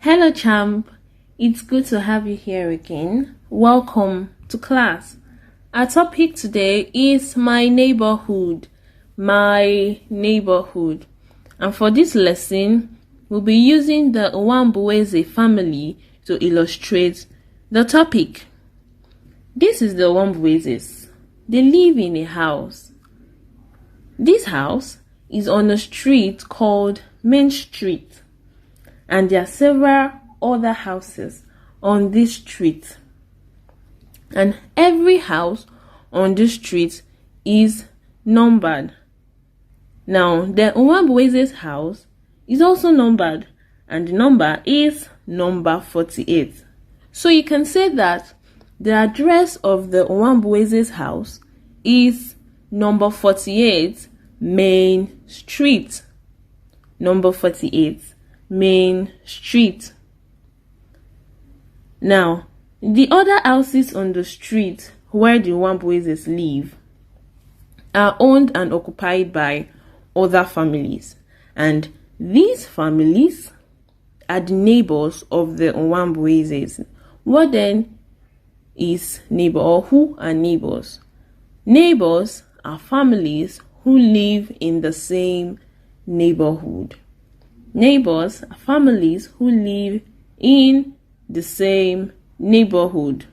Hello champ, it's good to have you here again. Welcome to class. Our topic today is my neighborhood. My neighborhood. And for this lesson, we'll be using the Nwambueze family to illustrate the topic. This is the Nwambuezes. They live in a house. This house is on a street called Main Street, and there are several other houses on this street, and every house on this street is numbered. Now the Nwambueze's house is also numbered, and the number is number 48. So you can say that the address of the Nwambueze's house is number 48 Main Street. Number 48 Main Street. Now, the other houses on the street where the Nwambuezes live are owned and occupied by other families, and these families are the neighbors of the Nwambuezes. What then is neighbor, or who are neighbors? Neighbors are families who live in the same neighborhood. Neighbors are families who live in the same neighborhood.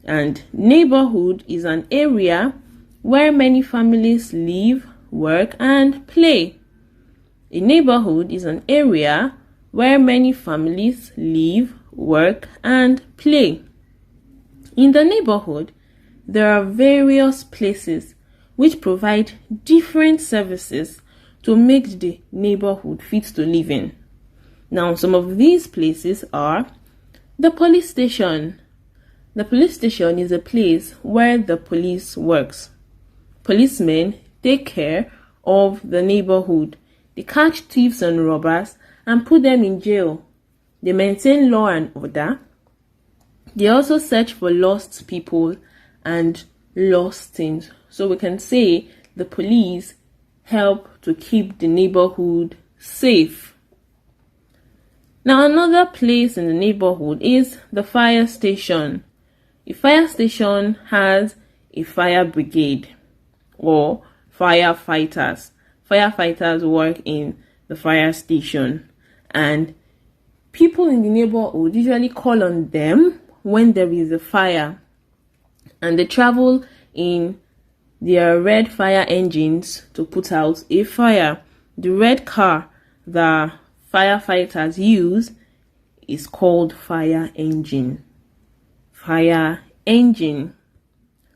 And neighborhood is an area where many families live, work, and play. A neighborhood is an area where many families live, work, and play. In the neighborhood, there are various places which provide different services to make the neighborhood fit to live in. Now, some of these places are the police station. The police station is a place where the police works. Policemen take care of the neighborhood. They catch thieves and robbers and put them in jail. They maintain law and order. They also search for lost people and lost things. So we can say the police help to keep the neighborhood safe. Now, another place in the neighborhood is the fire station. A fire station has a fire brigade or firefighters. Firefighters work in the fire station, and people in the neighborhood usually call on them when there is a fire, and they travel in their red fire engines to put out a fire. The red car the firefighters use is called fire engine. Fire engine.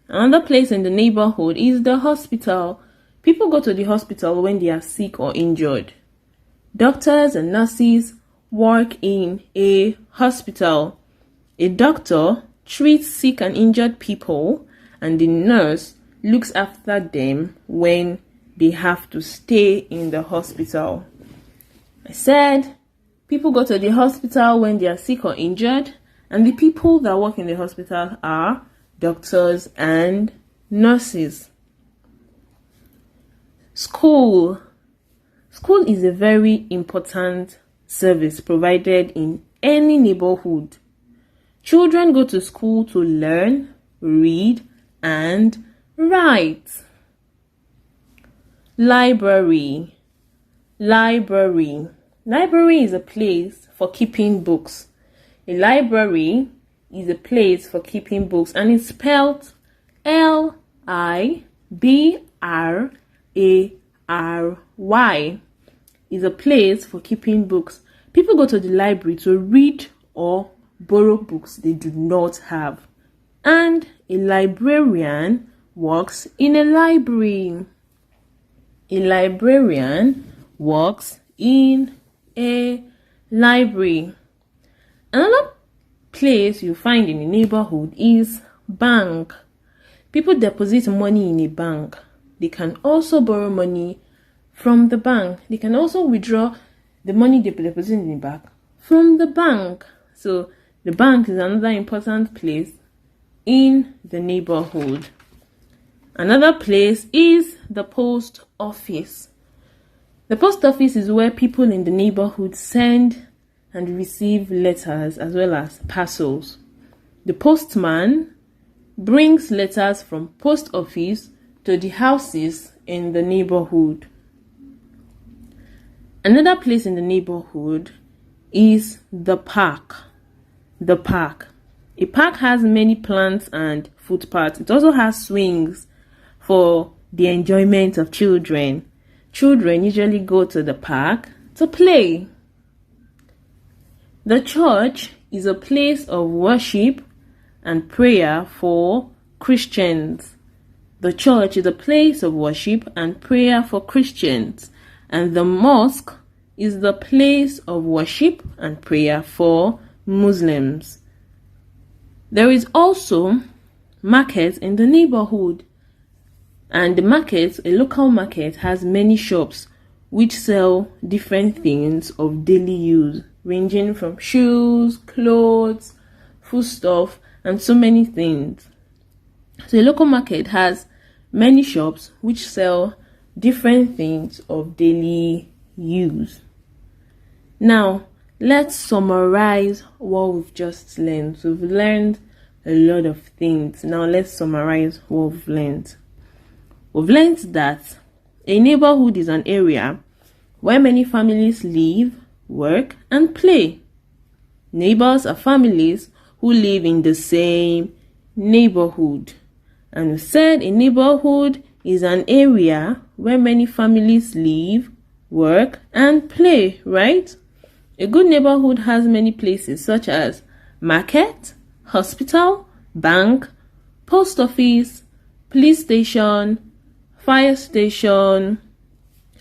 Another place in the neighborhood is the hospital. People go to the hospital when they are sick or injured. Doctors and nurses work in a hospital. A doctor treats sick and injured people, and the nurse looks after them when they have to stay in the hospital. I said people go to the hospital when they are sick or injured, and the people that work in the hospital are doctors and nurses. School. School is a very important service provided in any neighborhood. Children go to school to learn, read, and write. Library. Library. Library is a place for keeping books. A library is a place for keeping books, and it's spelled Library. Is a place for keeping books. People go to the library to read or borrow books they do not have, and a librarian works in a library. A librarian works in a library. Another place you find in a neighborhood is bank. People deposit money in a bank. They can also borrow money from the bank. They can also withdraw the money they deposit in the bank from the bank. So the bank is another important place in the neighborhood. Another place is the post office. The post office is where people in the neighborhood send and receive letters as well as parcels. The postman brings letters from post office to the houses in the neighborhood. Another place in the neighborhood is the park. The park. A park has many plants and footpaths. It also has swings for the enjoyment of children. Children usually go to the park to play. The church is a place of worship and prayer for Christians. The church is a place of worship and prayer for Christians, and the mosque is the place of worship and prayer for Muslims. There is also market in the neighborhood, and the market, a local market, has many shops which sell different things of daily use, ranging from shoes, clothes, foodstuff, and so many things. So a local market has many shops which sell different things of daily use. Now, let's summarize what we've just learned. So we've learned a lot of things. Now let's summarize what we've learned. We've learned that a neighborhood is an area where many families live, work, and play. Neighbors are families who live in the same neighborhood. And we said a neighborhood is an area where many families live, work, and play, right? A good neighborhood has many places such as market, hospital, bank, post office, police station, fire station,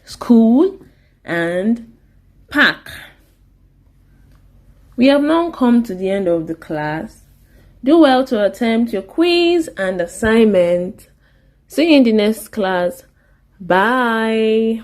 school, and park. We have now come to the end of the class. Do well to attempt your quiz and assignment. See you in the next class. Bye.